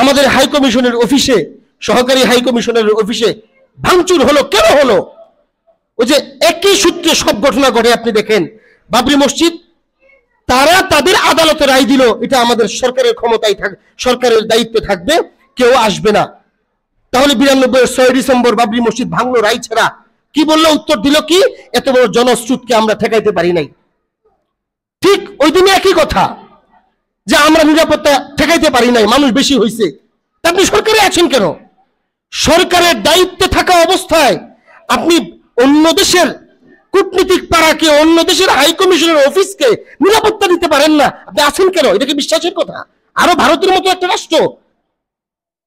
আমাদের হাই কমিশনের অফিসে, সহকারী হাই কমিশনের অফিসে ভাঙচুর হলো, কেন হলো? ওই যে একই সূত্রে সব ঘটনা ঘটে। আপনি দেখেন বাবরি মসজিদ, তারা তাদের আদালতে রায় দিল এটা আমাদের সরকারের ক্ষমতায় থাকবে, সরকারের দায়িত্বে থাকবে, কেউ আসবে না। তাহলে 92-এর 6 ডিসেম্বর বাবরি মসজিদ ভাঙলো রায় ছাড়া। কি বললো? উত্তর দিল কি, এত বড় জনস্রোতকে আমরা ঠেকাইতে পারি নাই। ঠিক ওই দিনে একই কথা, যে আমরা নিরাপত্তা ঠেকাইতে পারি নাই, মানুষ বেশি হয়েছে। আপনি সরকারে আছেন কেন? সরকারের দায়িত্বে থাকা অবস্থায় আপনি অন্য দেশের কূটনীতিক পাড়াকে, অন্য দেশের হাই কমিশনের অফিসকে নিরাপত্তা দিতে পারেন না, আপনি আছেন কেন? এটা কি বিশ্বাসের কথা? আরো ভারতের মতো একটা রাষ্ট্র,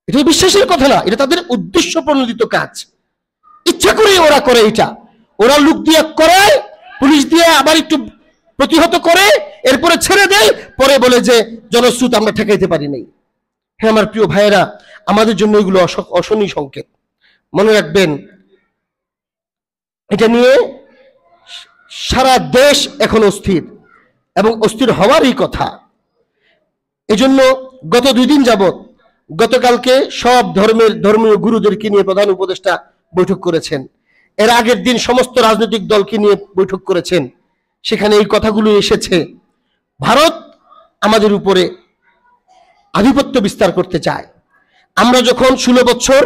এটা বিশ্বাসের কথা না, এটা তাদের উদ্দেশ্য প্রণোদিত কাজ। ইচ্ছা করে ওরা করে এটা। ওরা লোক দিয়ে করায়, পুলিশ দিয়ে আবার একটু প্রতিহত করে, এরপরে ছেড়ে দেয়, পরে বলে যে জনস্রোত আমরা ঠেকাইতে পারি নাই। হ্যাঁ আমার প্রিয় ভাইয়েরা, আমাদের জন্য এগুলো অশনি সংকেত। মনে রাখবেন, এটা নিয়ে সারা দেশ এখন অস্থির এবং অস্থির হওয়ারই কথা। এজন্য গত 2 দিন যাবত, গতকালকে সব ধর্মীয় গুরুদেরকে নিয়ে প্রধান উপদেষ্টা বৈঠক করেছেন। এর আগের দিন সমস্ত রাজনৈতিক দলকে নিয়ে বৈঠক করেছেন। সেখানে এই কথাগুলো এসেছে, ভারত আমাদের উপরে আধিপত্য বিস্তার করতে চায়। আমরা যখন 16 বছর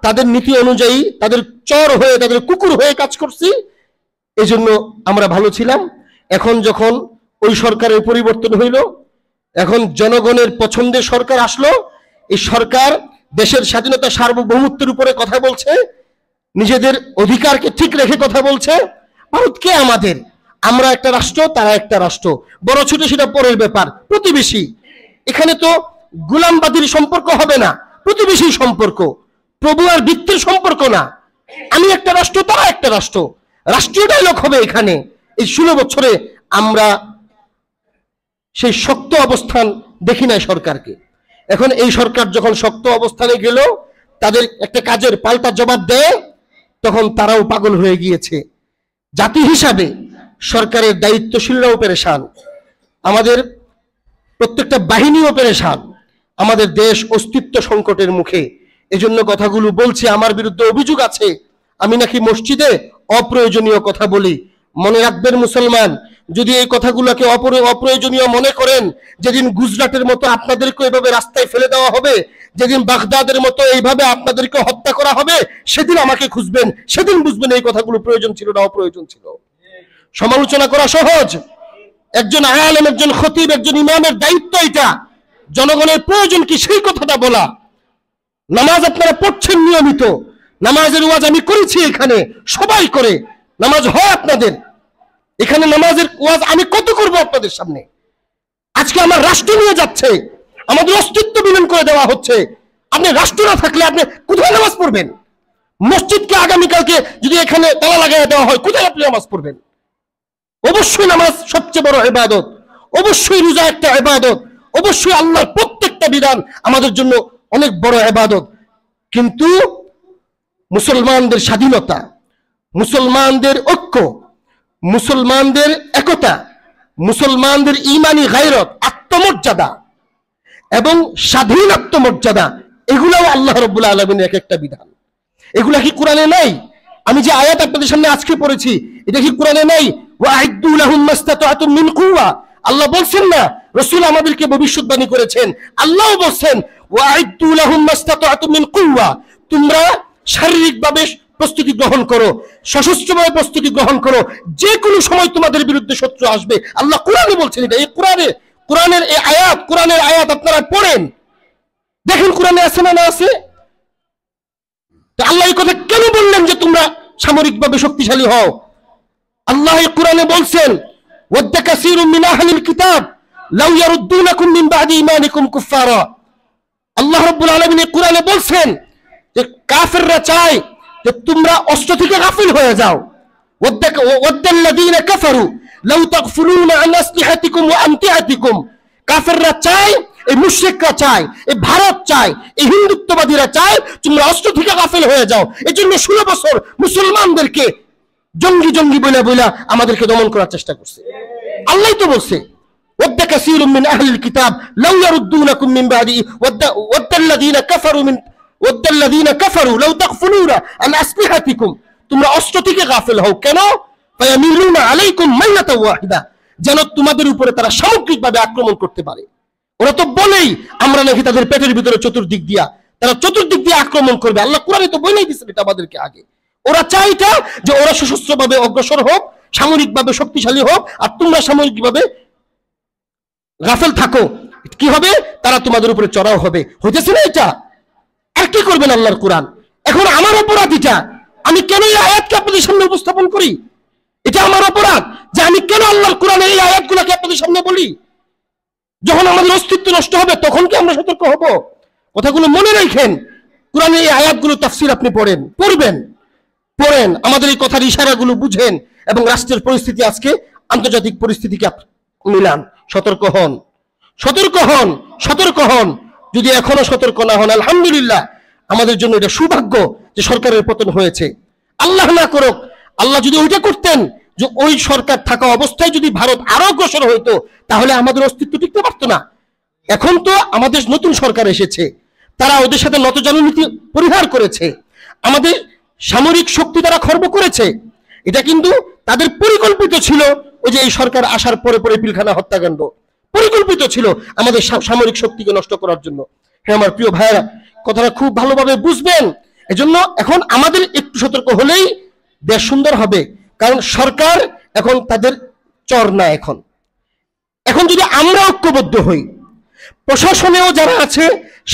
তাদের নীতি অনুযায়ী তাদের চর হয়ে, তাদের কুকুর হয়ে কাজ করছি, এজন্য আমরা ভালো ছিলাম। এখন যখন ওই সরকারের পরিবর্তন হইল, এখন জনগণের পছন্দের সরকার আসলো, এই সরকার দেশের স্বাধীনতা সার্বভৌমত্বের উপরে কথা বলছে, নিজেদের অধিকারকে ঠিক রেখে কথা বলছে। ভারত কে আমাদের? আমরা একটা রাষ্ট্র, তারা একটা রাষ্ট্র, বড় ছোট সেটা পরের ব্যাপার। প্রতিবেশী, এখানে তো গোলামবাদীর সম্পর্ক হবে না, প্রতিবেশী সম্পর্ক, প্রভু আর বৃত্তের সম্পর্ক না। আমি একটা রাষ্ট্র, তারা একটা রাষ্ট্র, রাষ্ট্রীয় ডায়লগ হবে এখানে। এই 16 বছরে আমরা সেই শক্ত অবস্থান দেখি নাই সরকারকে। এখন এই সরকার যখন শক্ত অবস্থানে গেল, তাদের একটা কাজের পাল্টা জবাব দেয়, তখন তারাও পাগল হয়ে গিয়েছে। জাতি হিসাবে সরকারের দায়িত্বশীলরাও পেরেশান, আমাদের প্রত্যেকটা বাহিনীও পেরেশান, আমাদের দেশ অস্তিত্ব সংকটের মুখে। এজন্য কথাগুলো বলছি। আমার বিরুদ্ধে অভিযোগ আছে আমি নাকি মসজিদে অপ্রয়োজনীয় কথা বলি। মনে রাখবেন মুসলমান, যদি এই কথাগুলোকে অপ্রয়োজনীয় মনে করেন, যেদিন গুজরাটের মতো আপনাদেরকে এভাবে রাস্তায় ফেলে দেওয়া হবে, যেদিন বাগদাদের মতো এইভাবে আপনাদেরকে হত্যা করা হবে, সেদিন আমাকে খুঁজবেন, সেদিন বুঝবেন এই কথাগুলো প্রয়োজন ছিল না অপ্রয়োজন ছিল। সমালোচনা করা সহজ, একজন আলেম, একজন খতিব, একজন ইমামের দায়িত্ব এটা। জনগণের প্রয়োজন কি সেই কথাটা বলা। নামাজ আপনারা পড়ছেন নিয়মিত, নামাজের ওয়াজ আমি করেছি, এখানে সবাই করে, নামাজ হয় আপনাদের এখানে, নামাজের ওয়াজ আমি কত করব আপনাদের সামনে। আজকে আমার রাষ্ট্র নিয়ে যাচ্ছে, আমাদের অস্তিত্ব বিলীন করে দেওয়া হচ্ছে। আপনি রাষ্ট্র না থাকলে আপনি কোথায় নামাজ পড়বেন? মসজিদকে আগামীকালকে যদি এখানে তালা লাগাই দেওয়া হয়, কোথায় আপনি নামাজ পড়বেন? অবশ্যই নামাজ সবচেয়ে বড় ইবাদত, অবশ্যই রোজা একটা ইবাদত, অবশ্যই আল্লাহর প্রত্যেকটা বিধান আমাদের জন্য অনেক বড় ইবাদত। কিন্তু মুসলমানদের স্বাধীনতা, মুসলমানদের ঐক্য, মুসলমানদের একতা, মুসলমানদের ঈমানি গায়রত, আত্মমর্যাদা এবং স্বাধীন আত্মমর্যাদা, এগুলাও আল্লাহ রাব্বুল আলামিনের এক একটা বিধান। এগুলা কি কোরআনে নাই? আমি যে আয়াত আপনাদের সামনে আজকে পড়েছি, এটা কি কোরআনে নাই? ওয়া'ইদ্দু লাহুম মাসতাতা'তুম মিন কুওয়া, আল্লাহ বলছেন না, রাসূল আমাদেরকে ভবিষ্যৎবাণী করেছেন, আল্লাহও বলছেন ওয়া'ইদ্দু লাহুম মাসতাতা'তুম মিন কুওয়া, তোমরা শারীরিকভাবে প্রস্তুতি গ্রহণ করো, সশস্ত্রভাবে প্রস্তুতি গ্রহণ করো, যে কোনো সময় তোমাদের বিরুদ্ধে শত্রু আসবে। আল্লাহ কোরআনে বলছেন এটা। এই কোরআনের এই আয়াত, কোরআনের আয়াত আপনারা পড়েন, দেখেন কোরআনে আছে না না আছে। আল্লাহ এই কথা কেন বললেন যে তোমরা সামরিকভাবে শক্তিশালী হও? আল্লাহ এই কোরআনে বলছেন ওয়াদ্দা কাসীরুম মিন আহলিল কিতাব লাউ ইয়ারুদ্দুনাকুম মিন বাদি ঈমানিকুম কুফারা। আল্লাহ রাব্বুল আলামিন এই কোরআনে বলছেন যে কাফেররা চায় যে তোমরা অস্ত্র থেকে গাফিল হয়ে যাও। ওয়াদ্দাল্লাযীনা কাফারু লাউ তাগফুলুনা আন আসলিহাতিকুম ওয়া আমতিআতিকুম। কাফেররা চায়, এই মুশরিকরা চায়, এই ভারত চায়, এই হিন্দুত্ববাদীরা চায় তোমরা অস্ত্র থেকে গাফিল হয়ে যাও। এজন্য 16 বছর মুসলমানদেরকে জঙ্গি জঙ্গি বলে আমাদেরকে দমন করার চেষ্টা করছে। আল্লাহই তো বলছে ওয়াদ্দা কাসীরুম মিন আহলিল কিতাব লাউ ইয়ারুদ্দুনাকুম মিন বাদি ওয়াদ্দাল্লাযীনা কাফারু লাউ তাগফুলুনা আন আসলিহাতিকুম। তোমরা অস্ত্র থেকে গাফিল হও কেন? ফায়ামিলুনা আলাইকুম মাইলাতাও ওয়াহিদা, যেন তোমাদের উপরে তারা সামগ্রিকভাবে আক্রমণ করতে পারে। ওরা তো বলেই আমরা নাকি তাদের পেটের ভিতরে চতুর্দিক দিয়ে আক্রমণ করবে। আল্লাহ কোরআনে তো বলেই দিয়েছেন এটা আমাদেরকে আগে। ওরা চায় এটা যে ওরা সশস্ত্রভাবে অগ্রসর হোক, সামরিকভাবে শক্তিশালী হোক, আর তোমরা সামরিকভাবে গাফেল থাকো। কি হবে? তারা তোমাদের উপরে চড়াও হবে। হইতেছে না এটা? আর কি করবেন আল্লাহর কোরআন? এখন আমার অপরাধ এটা, আমি কেন এই আয়াতকে আপনাদের সামনে উপস্থাপন করি? এটা আমার অপরাধ যে আমি কেন আল্লাহর কোরআনের এই আয়াতগুলোকে আপনাদের সামনে বলি। যখন আমাদের অস্তিত্ব নষ্ট হবে তখন কি আমরা সতর্ক হব? কথাগুলো মনে রাখেন। কোরআনের এই আয়াতগুলো তাফসীর আপনি পড়বেন, আমাদের এই কথার ইশারাগুলো বুঝেন, এবং রাষ্ট্রের পরিস্থিতি আজকে আন্তর্জাতিক পরিস্থিতিকে মিলান। সতর্ক হন। যদি এখনো সতর্ক না হন, আলহামদুলিল্লাহ আমাদের জন্য এটা সৌভাগ্য যে সরকারের পতন হয়েছে। আল্লাহ না করুক, আল্লাহ যদি ওইটা করতেন যে ওই সরকার থাকা অবস্থায় যদি ভারত আরো অগ্রসর হইতো, তাহলে আমাদের অস্তিত্ব টিকতে পারতো না। এখন তো আমাদের নতুন সরকার এসেছে, তারা ওদের সাথে নতজানু নীতি পরিহার করেছে, আমাদের সামরিক শক্তি তারা খর্ব করেছে। এটা কিন্তু তাদের পরিকল্পিত ছিল। ওই যে এই সরকার আসার পরে পিলখানা হত্যাকাণ্ড পরিকল্পিত ছিল আমাদের সামরিক শক্তিকে নষ্ট করার জন্য। হ্যাঁ আমার প্রিয় ভাইয়েরা, কথাটা খুব ভালোভাবে বুঝবেন। এজন্য এখন আমাদের একটু সতর্ক হলেই দেশ সুন্দর হবে। কারণ সরকার এখন তাদের চর না। এখন যদি আমরা ঐক্যবদ্ধ হই, প্রশাসনেও যারা আছে,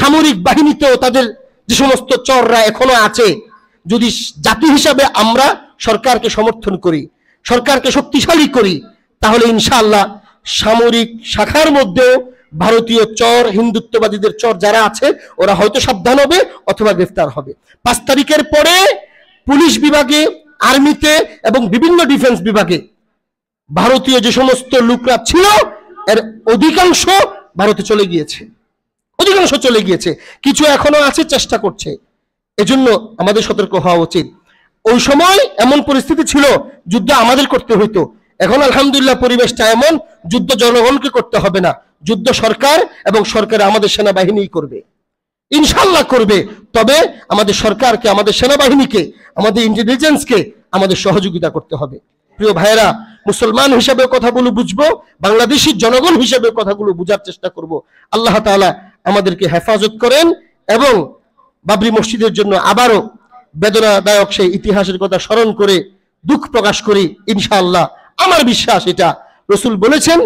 সামরিক বাহিনীতেও তাদের যে সমস্ত চররা এখনো আছে, যদি জাতি হিসাবে আমরা সরকারকে সমর্থন করি, সরকারকে শক্তিশালী করি, তাহলে ইনশাআল্লাহ সামরিক শাখার মধ্যেও ভারতীয় চর, হিন্দুত্ববাদীদের চর যারা আছে ওরা হয়তো সাবধান হবে অথবা গ্রেফতার হবে। 5 তারিখের পরে পুলিশ বিভাগে, আর্মিতে এবং বিভিন্ন ডিফেন্স বিভাগে ভারতীয় যে সমস্ত লোকরা ছিল এর অধিকাংশ ভারতে চলে গিয়েছে। কিছু এখনো আছে, চেষ্টা করছে। এজন্য আমাদের সতর্ক হওয়া উচিত। ওই সময় এমন পরিস্থিতি ছিল যুদ্ধ আমাদের করতে হইতো। এখন আলহামদুলিল্লাহ পরিবেশটা এমন, যুদ্ধ জনগণকে করতে হবে না, যুদ্ধ সরকার এবং সরকার আমাদের সেনাবাহিনী করবে, ইনশাআল্লাহ করবে। তবে আমাদের সরকারকে, আমাদের সেনাবাহিনীকে, আমাদের ইন্টেলিজেন্সকে আমাদের সহযোগিতা করতে হবে। প্রিয় ভাইয়েরা, মুসলমান হিসেবে কথাগুলো বুঝবো, বাংলাদেশী জনগণ হিসেবে কথাগুলো বুঝার চেষ্টা করব। আল্লাহ তাআলা আমাদেরকে হেফাজত করেন। এবং বাবরি মসজিদের জন্য আবারও বেদনাদায়ক সেই ইতিহাসের কথা স্মরণ করে দুঃখ প্রকাশ করি। ইনশাআল্লাহ আমার বিশ্বাস এটা রাসূল বলেছেন,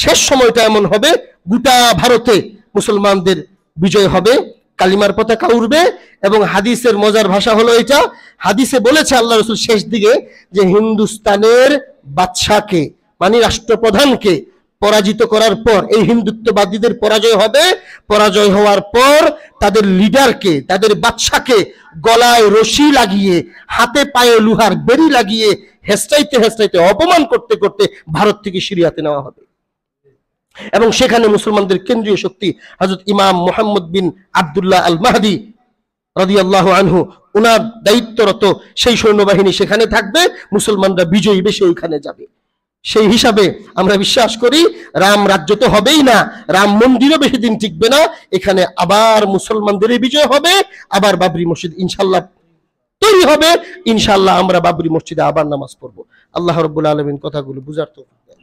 শেষ সময়টা এমন হবে গোটা ভারতে মুসলমানদের বিজয় হবে, কালিমার পতাকা উড়বে। এবং হাদিসের মজার ভাষা হলো এটা, হাদিসে বলেছে আল্লাহ রাসূল শেষ দিকে যে হিন্দুস্তানের বাদশাকে মানে রাষ্ট্রপ্রধানকে পরাজিত করার পর এই হিন্দুত্ববাদীদের পরাজয় হবে। পরাজয় হওয়ার পর তাদের লিডারকে, তাদের বাদশাকে গলায় রশি লাগিয়ে, হাতে পায়ে লোহার বেড়ি লাগিয়ে হেসটাইতে অপমান করতে করতে ভারত থেকে সিরিয়াতে নেওয়া হবে। এবং সেখানে মুসলমানদের কেন্দ্রীয় শক্তি হযরত ইমাম মুহাম্মদ বিন আব্দুল্লাহ আল মাহদি রাদিয়াল্লাহু আনহু, ওনার দায়িত্বরত সেই সৈন্যবাহিনী সেখানে থাকবে, মুসলমানরা বিজয়ী বেশে ওইখানে যাবে। সেই হিসাবে আমরা বিশ্বাস করি রাম রাজ্য তো হবেই না, রাম মন্দিরও বেশি দিন টিকবে না, এখানে আবার মুসলমানদের বিজয় হবে, আবার বাবরি মসজিদ ইনশাল্লাহ তৈরি হবে, ইনশাল্লাহ আমরা বাবরি মসজিদে আবার নামাজ পড়বো। আল্লাহ রাব্বুল আলামিন কথাগুলো বুঝার তৌফিক দেন।